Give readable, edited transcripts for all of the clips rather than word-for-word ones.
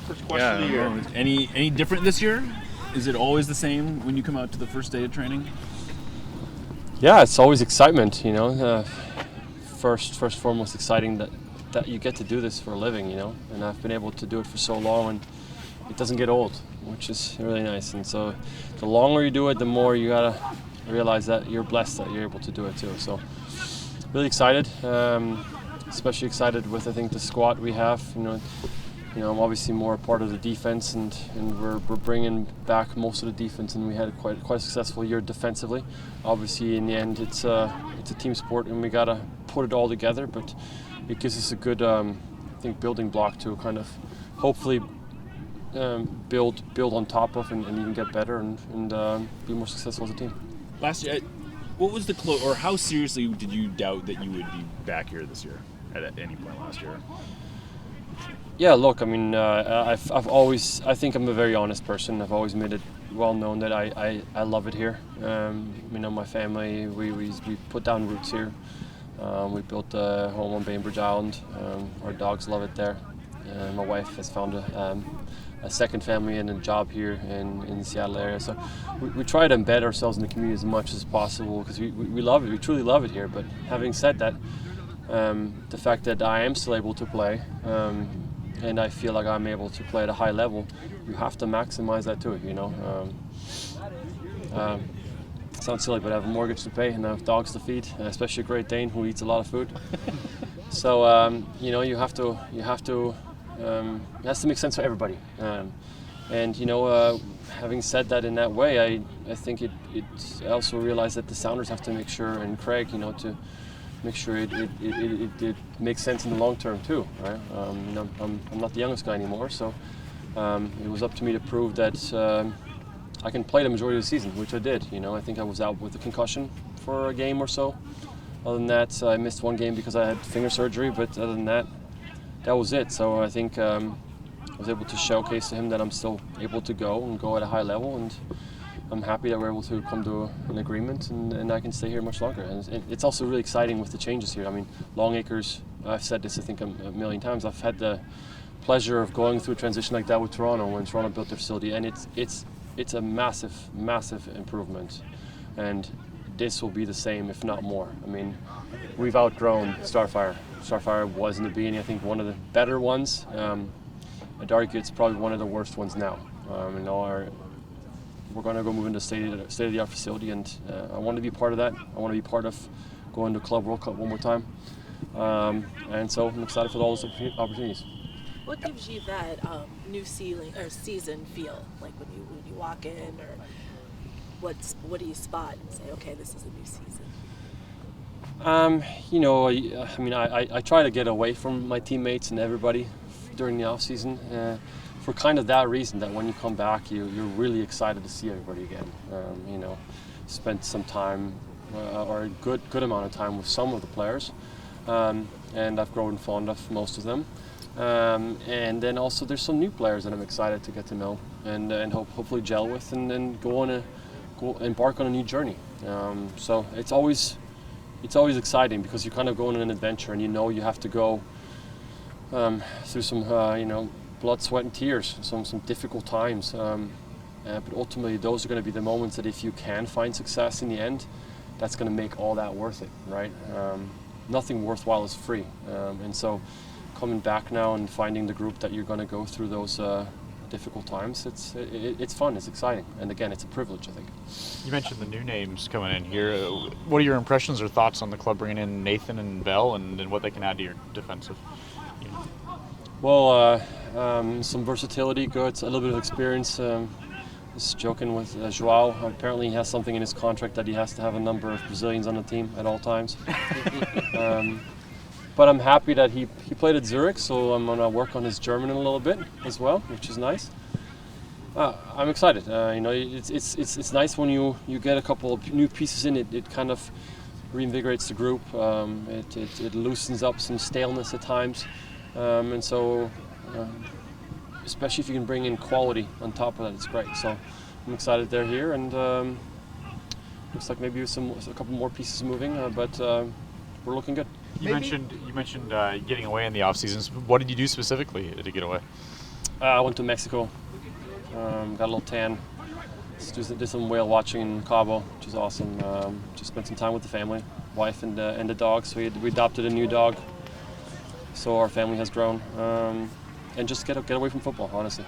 First question of the year. Any different this year? Is it always the same when you come out to the first day of training? Yeah, it's always excitement, first foremost exciting that you get to do this for a living, and I've been able to do it for so long, and it doesn't get old, which is really nice. And so the longer you do it, the more you gotta realize that you're blessed that you're able to do it too. So really excited, especially excited with, I think, the squad we have. I'm obviously more a part of the defense, and we're bringing back most of the defense, and we had quite a successful year defensively. Obviously, in the end, it's a team sport, and we gotta put it all together. But it gives us a good, building block to kind of hopefully build on top of, and even get better and be more successful as a team. Last year, what was or how seriously did you doubt that you would be back here this year at any point last year? Yeah, look, I mean, I think I'm a very honest person. I've always made it well known that I love it here. My family, we put down roots here. We built a home on Bainbridge Island. Our dogs love it there. My wife has found a second family and a job here in the Seattle area. So we try to embed ourselves in the community as much as possible because we love it. We truly love it here. But having said that, the fact that I am still able to play, and I feel like I'm able to play at a high level, you have to maximize that too, It sounds silly, but I have a mortgage to pay and I have dogs to feed, especially a Great Dane who eats a lot of food. So, it has to make sense for everybody. Having said that in that way, I think I also realize that the Sounders have to make sure, and Craig, to make sure it makes sense in the long term too, right? I'm not the youngest guy anymore, so it was up to me to prove that I can play the majority of the season, which I did. I think I was out with a concussion for a game or so. Other than that, I missed one game because I had finger surgery, but other than that, that was it. So I think I was able to showcase to him that I'm still able to go at a high level, and I'm happy that we're able to come to an agreement, and I can stay here much longer. And it's also really exciting with the changes here. I mean, Longacres, I've said this I think a million times, I've had the pleasure of going through a transition like that with Toronto when Toronto built their facility, and it's a massive improvement. And this will be the same, if not more. I mean, we've outgrown Starfire. Starfire was in the beginning, I think, one of the better ones. I'd argue it's probably one of the worst ones now. We're going to go move into state-of-the-art facility, and I want to be part of that. I want to be part of going to Club World Cup one more time. And so I'm excited for all those opportunities. What gives you that new season feel? Like when you walk in, or what do you spot and say, okay, this is a new season? I try to get away from my teammates and everybody during the off season. For kind of that reason, that when you come back, you're really excited to see everybody again. Spent some time, or a good amount of time with some of the players, and I've grown fond of most of them. And then also there's some new players that I'm excited to get to know and hopefully gel with, and then go embark on a new journey. So it's always exciting because you're kind of going on an adventure, and you have to go through some blood, sweat, and tears, some difficult times. But ultimately, those are going to be the moments that if you can find success in the end, that's going to make all that worth it, right? Nothing worthwhile is free. And so coming back now and finding the group that you're going to go through those difficult times, it's fun, it's exciting. And again, it's a privilege, I think. You mentioned the new names coming in here. What are your impressions or thoughts on the club bringing in Nathan and Bell and what they can add to your defensive unit? Well, some versatility, good, a little bit of experience. Just joking with Joao. Apparently, he has something in his contract that he has to have a number of Brazilians on the team at all times. But I'm happy that he played at Zurich, so I'm going to work on his German a little bit as well, which is nice. I'm excited. It's nice when you get a couple of new pieces in. It kind of reinvigorates the group. It loosens up some staleness at times. And so, especially if you can bring in quality on top of that, it's great. So I'm excited they're here, and looks like maybe a couple more pieces moving, but we're looking good. You mentioned getting away in the off seasons. What did you do specifically to get away? I went to Mexico. Got a little tan. Did some whale watching in Cabo, which is awesome. Just spent some time with the family, wife and the dog. So we adopted a new dog. So our family has grown. And just get away from football, honestly.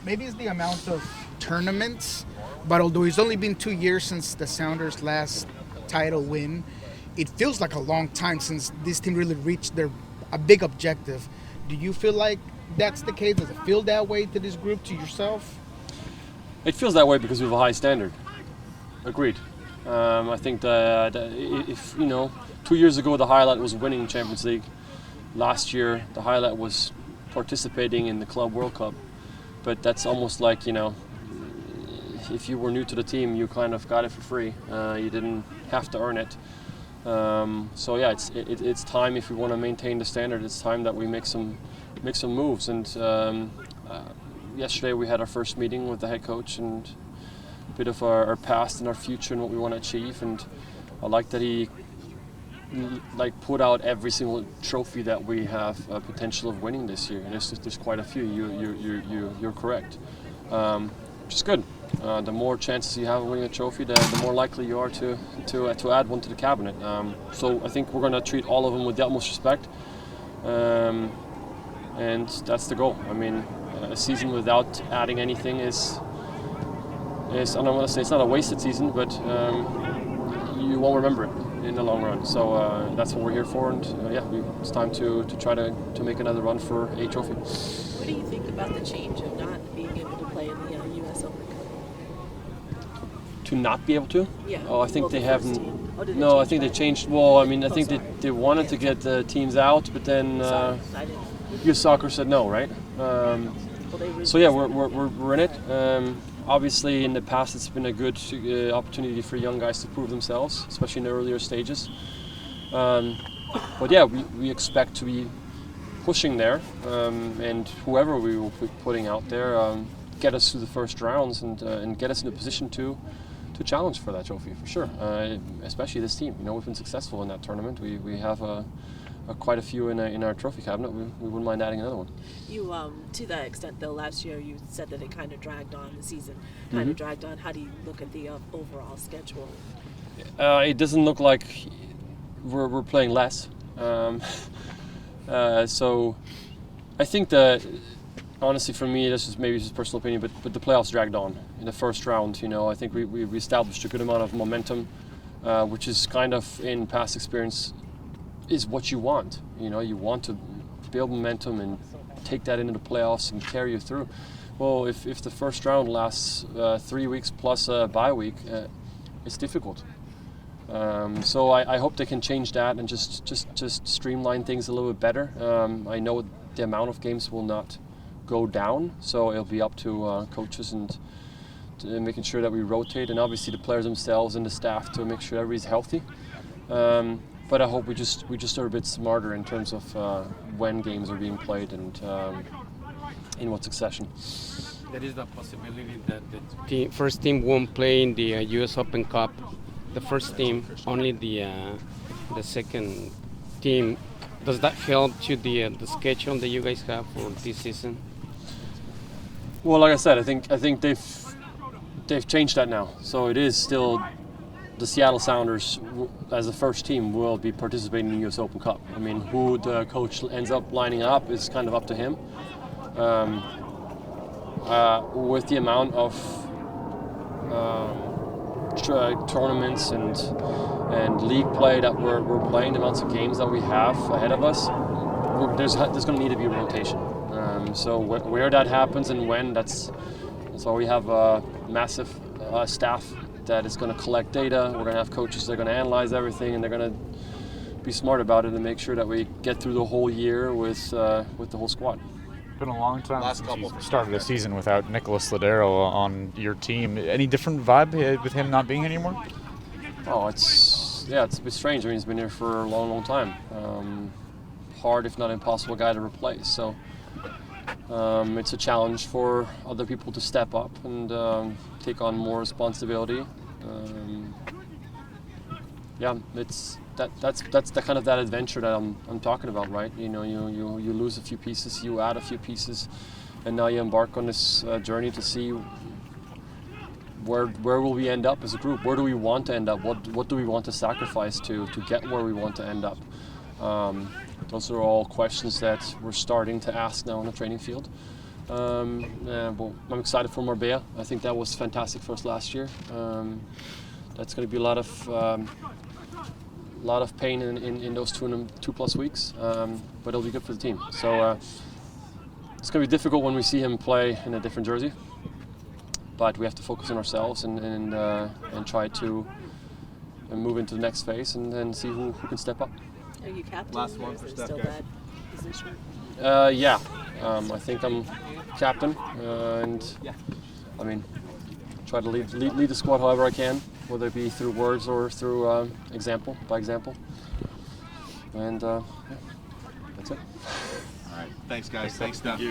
Maybe it's the amount of tournaments, but although it's only been 2 years since the Sounders' last title win, it feels like a long time since this team really reached a big objective. Do you feel like that's the case? Does it feel that way to this group, to yourself? It feels that way because we have a high standard. Agreed. I think that if 2 years ago the highlight was winning Champions League. Last year the highlight was participating in the Club World Cup. But that's almost like, if you were new to the team, you kind of got it for free. You didn't have to earn it. So yeah, it's time, if we want to maintain the standard, it's time that we make some moves. And yesterday we had our first meeting with the head coach and a bit of our past and our future and what we want to achieve. And I like that he put out every single trophy that we have a potential of winning this year. And there's quite a few. You're correct, which is good. The more chances you have of winning a trophy, the more likely you are to add one to the cabinet. So I think we're going to treat all of them with the utmost respect, and that's the goal. I mean, a season without adding anything is I don't want to say it's not a wasted season, but you won't remember it in the long run. So that's what we're here for, and it's time to try to make another run for a trophy. What do you think about the change of not being able to play in the U.S. Open Cup? To not be able to? Yeah. Oh, I think they haven't. No, I think they changed. Well, I mean, I think they wanted to get the teams out, but then U.S. Soccer said no, right? So yeah, we're in it. Obviously, in the past, it's been a good opportunity for young guys to prove themselves, especially in the earlier stages. But yeah, we expect to be pushing there, and whoever we will be putting out there, get us through the first rounds and get us in a position to challenge for that trophy for sure. Especially this team. We've been successful in that tournament. We have quite a few in our trophy cabinet. We wouldn't mind adding another one. You, to that extent, though, last year you said that it kind of dragged on the season. Kind of dragged on. How do you look at the overall schedule? It doesn't look like we're playing less. So I think that, honestly, for me, this is maybe just personal opinion, but the playoffs dragged on in the first round. I think we established a good amount of momentum, which is kind of, in past experience, is what you want. You want to build momentum and take that into the playoffs and carry you through. Well, if the first round lasts 3 weeks plus a bye week, it's difficult. So I hope they can change that and just streamline things a little bit better. I know the amount of games will not go down, so it'll be up to coaches and making sure that we rotate, and obviously the players themselves and the staff to make sure everybody's healthy. But I hope we just are a bit smarter in terms of when games are being played and in what succession. There is the possibility that the first team won't play in the U.S. Open Cup. The first team, only the second team. Does that help to the schedule that you guys have for this season? Well, like I said, I think they've changed that now. So it is still the Seattle Sounders as a first team will be participating in the U.S. Open Cup. I mean, who the coach ends up lining up is kind of up to him. With the amount of tournaments and league play that we're playing, the amounts of games that we have ahead of us, there's going to need to be a rotation. So where that happens and when, that's why we have a massive staff that is going to collect data. We're going to have coaches that are going to analyze everything, and they're going to be smart about it and make sure that we get through the whole year with the whole squad. Been a long time since you started a season without Nicolas Ladero on your team. Any different vibe with him not being anymore? Oh, it's a bit strange. I mean, he's been here for a long, long time. Hard, if not impossible, guy to replace. So it's a challenge for other people to step up and take on more responsibility. That's the kind of that adventure that I'm talking about, right? You lose a few pieces, you add a few pieces, and now you embark on this journey to see where will we end up as a group? Where do we want to end up? What do we want to sacrifice to get where we want to end up? Those are all questions that we're starting to ask now on the training field. Well, I'm excited for Marbella. I think that was fantastic for us last year. That's going to be a lot of pain in those 2+ weeks, but it'll be good for the team. So it's going to be difficult when we see him play in a different jersey, but we have to focus on ourselves and try to move into the next phase and then see who can step up. Are you captain? Last one or for is it Steph, still guys. that position? Yeah, I think I'm captain, and I mean, try to lead the squad however I can, whether it be through words or through example, and yeah, that's it. All right. Thanks, guys. Thanks, Steph. Thank you.